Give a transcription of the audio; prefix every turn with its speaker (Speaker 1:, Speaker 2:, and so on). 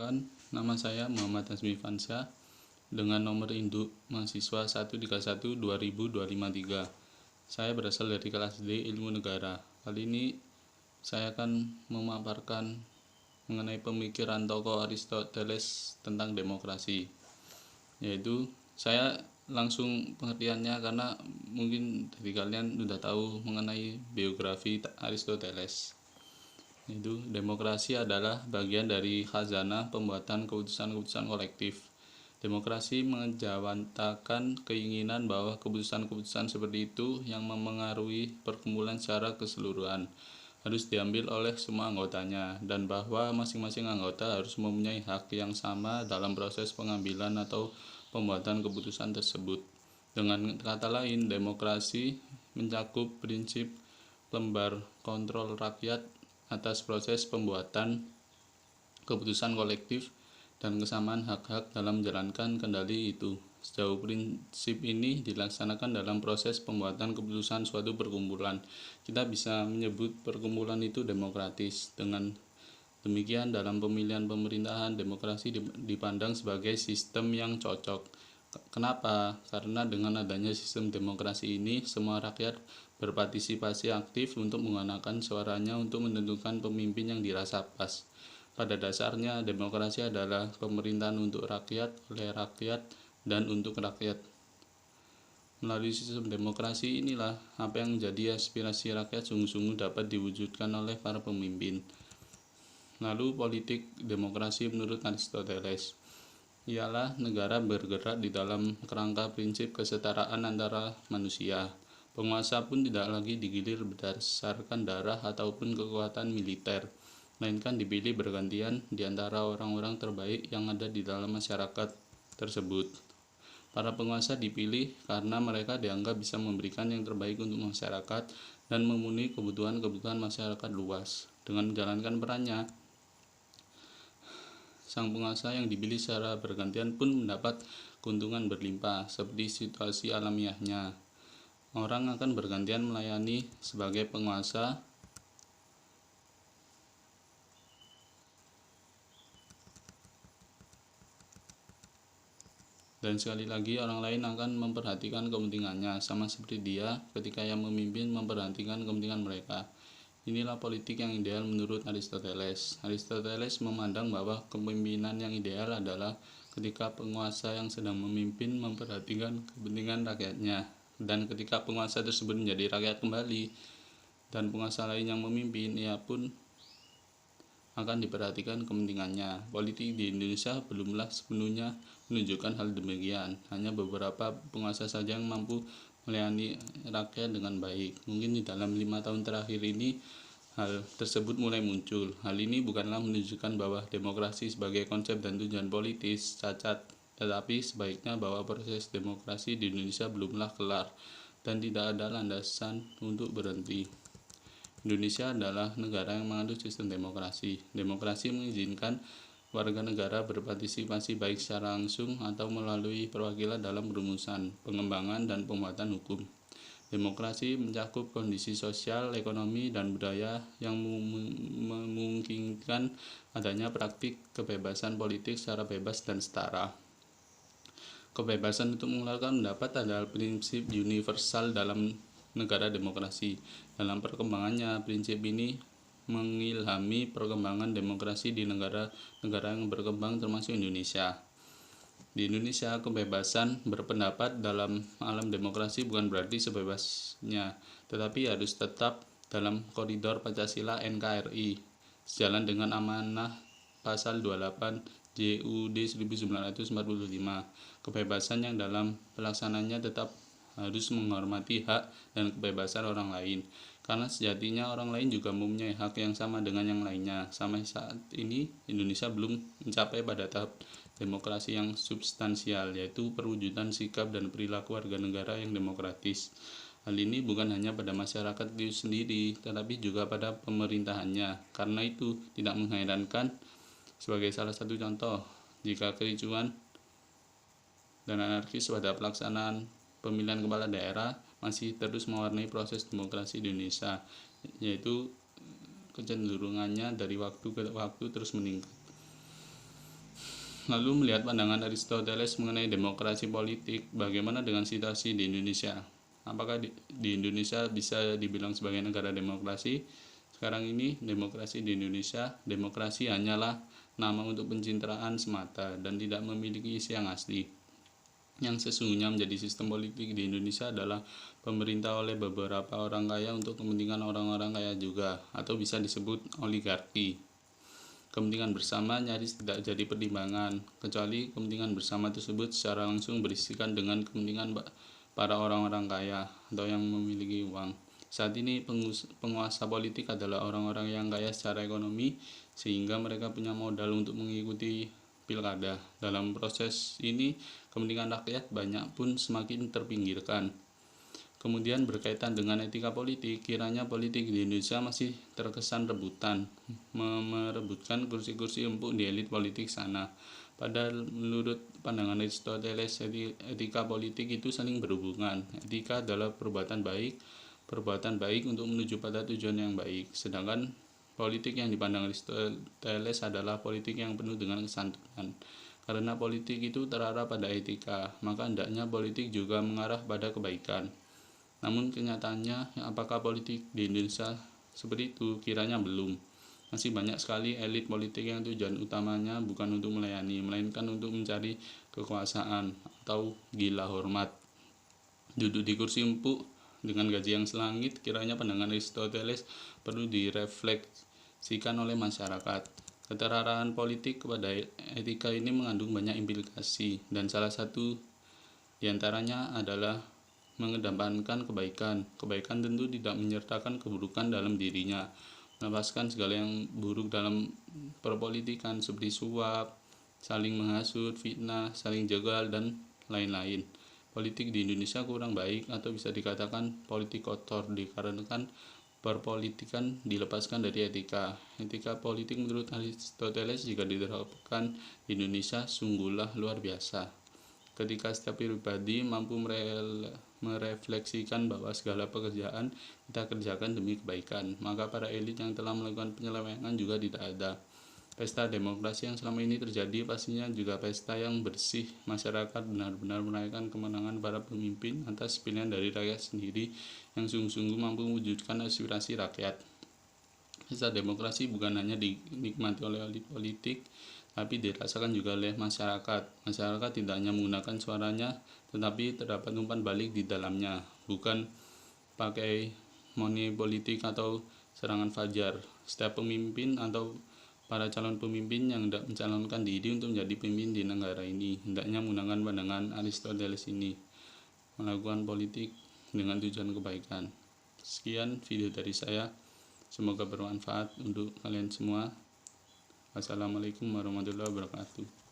Speaker 1: Perkenalkan, nama saya Muhammad Hasmi Fansyah dengan nomor induk mahasiswa 131-20253. Saya berasal dari kelas D Ilmu Negara. Kali ini saya akan memaparkan mengenai pemikiran tokoh Aristoteles tentang demokrasi. Yaitu saya langsung pengertiannya karena mungkin dari kalian sudah tahu mengenai biografi Aristoteles. Itu demokrasi adalah bagian dari khazanah pembuatan keputusan-keputusan kolektif. Demokrasi mengejawantakan keinginan bahwa keputusan-keputusan seperti itu yang memengaruhi perkumpulan secara keseluruhan harus diambil oleh semua anggotanya, dan bahwa masing-masing anggota harus mempunyai hak yang sama dalam proses pengambilan atau pembuatan keputusan tersebut. Dengan kata lain, demokrasi mencakup prinsip lembar kontrol rakyat atas proses pembuatan keputusan kolektif dan kesamaan hak-hak dalam menjalankan kendali itu. Sejauh prinsip ini dilaksanakan dalam proses pembuatan keputusan suatu perkumpulan, kita bisa menyebut perkumpulan itu demokratis. Dengan demikian, dalam pemilihan pemerintahan, demokrasi dipandang sebagai sistem yang cocok. Kenapa? Karena dengan adanya sistem demokrasi ini, semua rakyat berpartisipasi aktif untuk menggunakan suaranya untuk menentukan pemimpin yang dirasa pas. Pada dasarnya, demokrasi adalah pemerintahan untuk rakyat, oleh rakyat, dan untuk rakyat. Melalui sistem demokrasi inilah apa yang menjadi aspirasi rakyat sungguh-sungguh dapat diwujudkan oleh para pemimpin. Lalu politik demokrasi menurut Aristoteles ialah negara bergerak di dalam kerangka prinsip kesetaraan antara manusia. Penguasa pun tidak lagi digilir berdasarkan darah ataupun kekuatan militer, melainkan dipilih bergantian di antara orang-orang terbaik yang ada di dalam masyarakat tersebut. Para penguasa dipilih karena mereka dianggap bisa memberikan yang terbaik untuk masyarakat dan memenuhi kebutuhan-kebutuhan masyarakat luas. Dengan menjalankan perannya, sang penguasa yang dipilih secara bergantian pun mendapat keuntungan berlimpah. Seperti situasi alamiahnya, orang akan bergantian melayani sebagai penguasa dan sekali lagi orang lain akan memperhatikan kepentingannya, sama seperti dia ketika yang memimpin memperhatikan kepentingan mereka. Inilah politik yang ideal menurut Aristoteles. Aristoteles memandang bahwa kepemimpinan yang ideal adalah ketika penguasa yang sedang memimpin memperhatikan kepentingan rakyatnya, dan ketika penguasa tersebut menjadi rakyat kembali dan penguasa lain yang memimpin, ia pun akan diperhatikan kepentingannya. Politik di Indonesia belumlah sepenuhnya menunjukkan hal demikian. Hanya beberapa penguasa saja yang mampu melayani rakyat dengan baik. Mungkin di dalam 5 tahun terakhir ini hal tersebut mulai muncul. Hal ini bukanlah menunjukkan bahwa demokrasi sebagai konsep dan tujuan politis cacat, tetapi sebaiknya bahwa proses demokrasi di Indonesia belumlah kelar dan tidak ada landasan untuk berhenti. Indonesia adalah negara yang menganut sistem demokrasi. Demokrasi mengizinkan warga negara berpartisipasi baik secara langsung atau melalui perwakilan dalam perumusan, pengembangan, dan pembuatan hukum. Demokrasi mencakup kondisi sosial, ekonomi, dan budaya yang memungkinkan adanya praktik kebebasan politik secara bebas dan setara. Kebebasan untuk mengeluarkan pendapat adalah prinsip universal dalam negara demokrasi. Dalam perkembangannya, prinsip ini mengilhami perkembangan demokrasi di negara-negara yang berkembang termasuk Indonesia. Di Indonesia, kebebasan berpendapat dalam alam demokrasi bukan berarti sebebasnya, tetapi harus tetap dalam koridor Pancasila NKRI, sejalan dengan amanah pasal 28 JUD 1945. Kebebasan yang dalam pelaksananya tetap harus menghormati hak dan kebebasan orang lain, karena sejatinya orang lain juga mempunyai hak yang sama dengan yang lainnya. Sampai saat ini Indonesia belum mencapai pada tahap demokrasi yang substansial, yaitu perwujudan sikap dan perilaku warga negara yang demokratis. Hal ini bukan hanya pada masyarakat itu sendiri, tetapi juga pada pemerintahannya. Karena itu tidak mengherankan, sebagai salah satu contoh, jika kericuan dan anarkis pada pelaksanaan pemilihan kepala daerah masih terus mewarnai proses demokrasi di Indonesia, yaitu kecenderungannya dari waktu ke waktu terus meningkat. Lalu melihat pandangan Aristoteles mengenai demokrasi politik, bagaimana dengan situasi di Indonesia? Apakah di Indonesia bisa dibilang sebagai negara demokrasi? Sekarang ini demokrasi di Indonesia, demokrasi hanyalah nama untuk pencitraan semata dan tidak memiliki isi yang asli. Yang sesungguhnya menjadi sistem politik di Indonesia adalah pemerintah oleh beberapa orang kaya untuk kepentingan orang-orang kaya juga, atau bisa disebut oligarki. Kepentingan bersama nyaris tidak jadi pertimbangan, kecuali kepentingan bersama tersebut secara langsung berisikan dengan kepentingan para orang-orang kaya atau yang memiliki uang. Saat ini penguasa politik adalah orang-orang yang kaya secara ekonomi, sehingga mereka punya modal untuk mengikuti pilkada. Dalam proses ini, kepentingan rakyat banyak pun semakin terpinggirkan. Kemudian berkaitan dengan etika politik, kiranya politik di Indonesia masih terkesan rebutan, merebutkan kursi-kursi empuk di elit politik sana. Padahal menurut pandangan Aristoteles, etika politik itu saling berhubungan. Etika adalah perbuatan baik untuk menuju pada tujuan yang baik. Sedangkan politik yang dipandang Aristoteles adalah politik yang penuh dengan kesantunan. Karena politik itu terarah pada etika, maka hendaknya politik juga mengarah pada kebaikan. Namun kenyataannya, apakah politik di Indonesia seperti itu? Kiranya belum. Masih banyak sekali elit politik yang tujuan utamanya bukan untuk melayani, melainkan untuk mencari kekuasaan atau gila hormat. Duduk di kursi empuk dengan gaji yang selangit, kiranya pandangan Aristoteles perlu direfleksikan oleh masyarakat. Keterarahan politik kepada etika ini mengandung banyak implikasi, dan salah satu diantaranya adalah mengedepankan kebaikan. Kebaikan tentu tidak menyertakan keburukan dalam dirinya, melepaskan segala yang buruk dalam perpolitikan seperti suap, saling menghasut, fitnah, saling jegal, dan lain-lain. Politik di Indonesia kurang baik atau bisa dikatakan politik kotor dikarenakan perpolitikan dilepaskan dari etika. Etika politik menurut Aristoteles jika diterapkan di Indonesia sungguhlah luar biasa. Ketika setiap pribadi mampu merefleksikan bahwa segala pekerjaan kita kerjakan demi kebaikan, maka para elit yang telah melakukan penyelewengan juga tidak ada. Pesta demokrasi yang selama ini terjadi pastinya juga pesta yang bersih. Masyarakat benar-benar merayakan kemenangan para pemimpin atas pilihan dari rakyat sendiri yang sungguh-sungguh mampu mewujudkan aspirasi rakyat. Pesta demokrasi bukan hanya dinikmati oleh elit politik, tapi dirasakan juga oleh masyarakat. Masyarakat tidak hanya menggunakan suaranya, tetapi terdapat umpan balik di dalamnya, bukan pakai money politik atau serangan fajar. Setiap pemimpin atau para calon pemimpin yang hendak mencalonkan diri untuk menjadi pemimpin di negara ini hendaknya menggunakan pandangan Aristoteles ini, melakukan politik dengan tujuan kebaikan. Sekian video dari saya, semoga bermanfaat untuk kalian semua. Wassalamualaikum warahmatullahi wabarakatuh.